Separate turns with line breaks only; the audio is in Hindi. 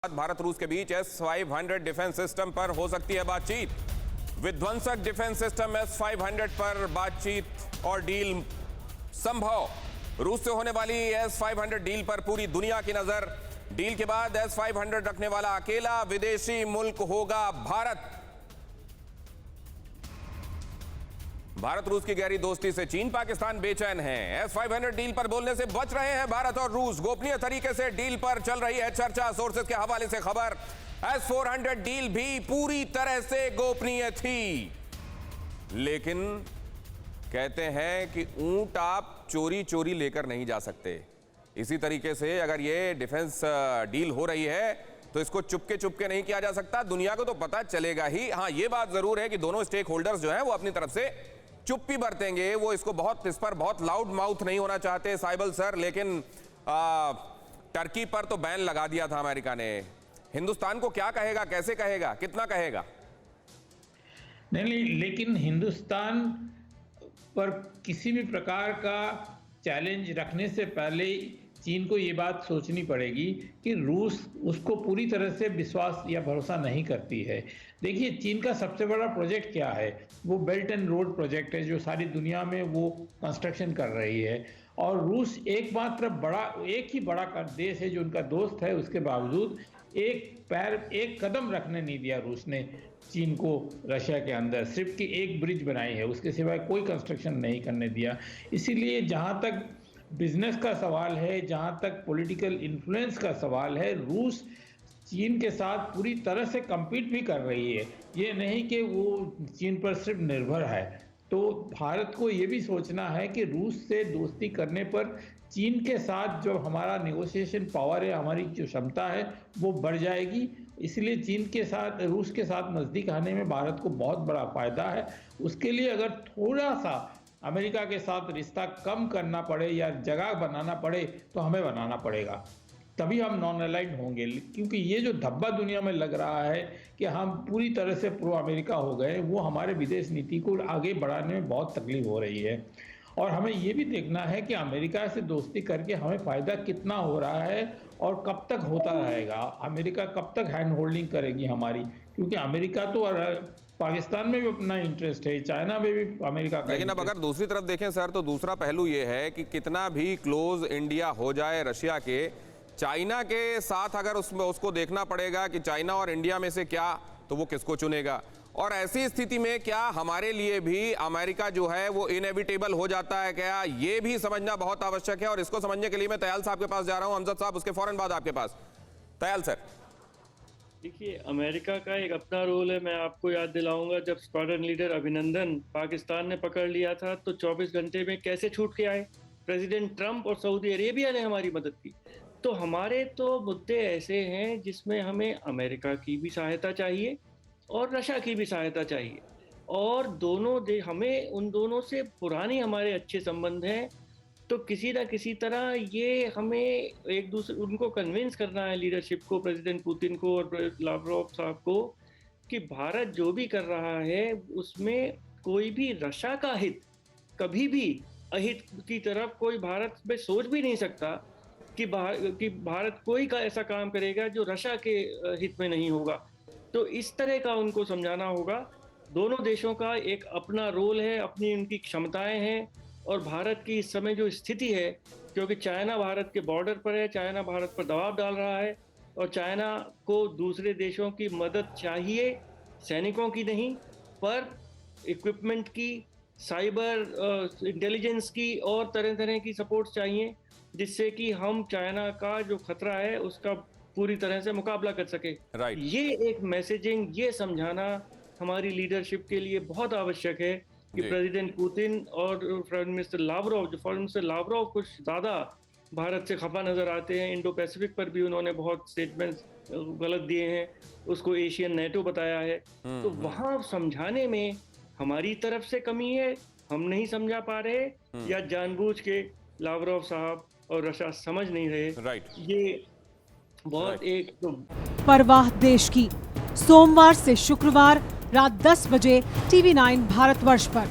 भारत रूस के बीच S-500 डिफेंस सिस्टम पर हो सकती है बातचीत। विध्वंसक डिफेंस सिस्टम S-500 पर बातचीत और डील संभव। रूस से होने वाली S-500 डील पर पूरी दुनिया की नजर। डील के बाद S-500 रखने वाला अकेला विदेशी मुल्क होगा भारत। भारत रूस की गहरी दोस्ती से चीन पाकिस्तान बेचैन है। S-500 डील पर बोलने से बच रहे हैं भारत और रूस। गोपनीय तरीके से डील पर चल रही है चर्चा। सोर्सेज के हवाले से खबर, S-400 डील भी पूरी तरह से गोपनीय थी, लेकिन कहते हैं कि ऊंट आप चोरी चोरी लेकर नहीं जा सकते। इसी तरीके से अगर ये डिफेंस डील हो रही है तो इसको चुपके चुपके नहीं किया जा सकता। दुनिया को तो पता चलेगा ही। हाँ, ये बात जरूर है कि दोनों स्टेक होल्डर्स जो हैं वो अपनी तरफ से चुप्पी बरतेंगे। वो इस पर बहुत लाउड माउथ नहीं होना चाहते साइबल सर, लेकिन टर्की पर तो बैन लगा दिया था अमेरिका ने। हिंदुस्तान को क्या कहेगा, कैसे कहेगा, कितना कहेगा?
नहीं, लेकिन हिंदुस्तान पर किसी भी प्रकार का चैलेंज रखने से पहले चीन को ये बात सोचनी पड़ेगी कि रूस उसको पूरी तरह से विश्वास या भरोसा नहीं करती है। देखिए, चीन का सबसे बड़ा प्रोजेक्ट क्या है? वो बेल्ट एंड रोड प्रोजेक्ट है जो सारी दुनिया में वो कंस्ट्रक्शन कर रही है। और रूस एक ही बड़ा देश है जो उनका दोस्त है, उसके बावजूद एक कदम रखने नहीं दिया रूस ने चीन को रशिया के अंदर। सिर्फ की एक ब्रिज बनाई है, उसके सिवाय कोई कंस्ट्रक्शन नहीं करने दिया। इसीलिए जहां तक बिजनेस का सवाल है, जहां तक पॉलिटिकल इन्फ्लुएंस का सवाल है, रूस चीन के साथ पूरी तरह से कम्पीट भी कर रही है। ये नहीं कि वो चीन पर सिर्फ निर्भर है। तो भारत को ये भी सोचना है कि रूस से दोस्ती करने पर चीन के साथ जो हमारा नेगोशिएशन पावर है, हमारी जो क्षमता है, वो बढ़ जाएगी। इसलिए रूस के साथ नज़दीक आने में भारत को बहुत बड़ा फायदा है। उसके लिए अगर थोड़ा सा अमेरिका के साथ रिश्ता कम करना पड़े या जगह बनाना पड़े तो हमें बनाना पड़ेगा, तभी हम नॉन अलाइंड होंगे। क्योंकि ये जो धब्बा दुनिया में लग रहा है कि हम पूरी तरह से प्रो अमेरिका हो गए, वो हमारे विदेश नीति को आगे बढ़ाने में बहुत तकलीफ हो रही है। और हमें ये भी देखना है कि अमेरिका से दोस्ती करके हमें फ़ायदा कितना हो रहा है और कब तक होता रहेगा। अमेरिका कब तक हैंड होल्डिंग करेगी हमारी? क्योंकि अमेरिका तो पाकिस्तान में भी अपना इंटरेस्ट है, चाइना में भी अमेरिका का।
लेकिन अब अगर दूसरी तरफ देखें सर, तो दूसरा पहलू ये है कि कितना भी क्लोज इंडिया हो जाए रशिया के, चाइना के साथ अगर उसको देखना पड़ेगा कि चाइना और इंडिया में से क्या, तो वो किसको चुनेगा? और ऐसी स्थिति में क्या हमारे लिए भी अमेरिका जो है वो इनएविटेबल हो जाता है क्या? ये भी समझना बहुत आवश्यक है। और इसको समझने के लिए मैं तयाल साहब के पास जा रहा हूं, अमजद साहब, उसके फौरन बाद आपके पास। तयाल सर,
देखिए, अमेरिका का एक अपना रोल है। मैं आपको याद दिलाऊंगा, जब स्क्वाड्रन लीडर अभिनंदन पाकिस्तान ने पकड़ लिया था तो 24 घंटे में कैसे छूट के आए। प्रेसिडेंट ट्रंप और सऊदी अरेबिया ने हमारी मदद की। तो हमारे तो मुद्दे ऐसे हैं जिसमें हमें अमेरिका की भी सहायता चाहिए और रशिया की भी सहायता चाहिए। और हमें उन दोनों से पुरानी हमारे अच्छे संबंध हैं। तो किसी ना किसी तरह ये हमें एक दूसरे उनको कन्विंस करना है, लीडरशिप को, प्रेसिडेंट पुतिन को और लावरोव साहब को, कि भारत जो भी कर रहा है उसमें कोई भी रशिया का हित, कभी भी अहित की तरफ कोई भारत में सोच भी नहीं सकता कि भारत कोई का ऐसा काम करेगा जो रशिया के हित में नहीं होगा। तो इस तरह का उनको समझाना होगा। दोनों देशों का एक अपना रोल है, अपनी उनकी क्षमताएं हैं। और भारत की इस समय जो स्थिति है, क्योंकि चाइना भारत के बॉर्डर पर है, चाइना भारत पर दबाव डाल रहा है और चाइना को दूसरे देशों की मदद चाहिए, सैनिकों की नहीं, पर इक्विपमेंट की, साइबर इंटेलिजेंस की और तरह तरह की सपोर्ट चाहिए, जिससे कि हम चाइना का जो खतरा है उसका पूरी तरह से मुकाबला कर सके। ये एक मैसेजिंग, ये समझाना हमारी लीडरशिप के लिए बहुत आवश्यक है कि प्रेसिडेंट पुतिन और फॉरेन मिनिस्टर लावरोव कुछ ज़्यादा भारत से खफा नज़र आते हैं। इंडो पैसिफिक पर भी उन्होंने बहुत स्टेटमेंट्स गलत दिए हैं, उसको एशियन नेटो बताया है। तो वहाँ समझाने में हमारी तरफ से कमी है, हम नहीं समझा पा रहे, या जानबूझ के लावरोव साहब और रशिया समझ नहीं रहे। ये बहुत एक
परवाह देश की, सोमवार से शुक्रवार रात 10 बजे TV9 भारतवर्ष पर।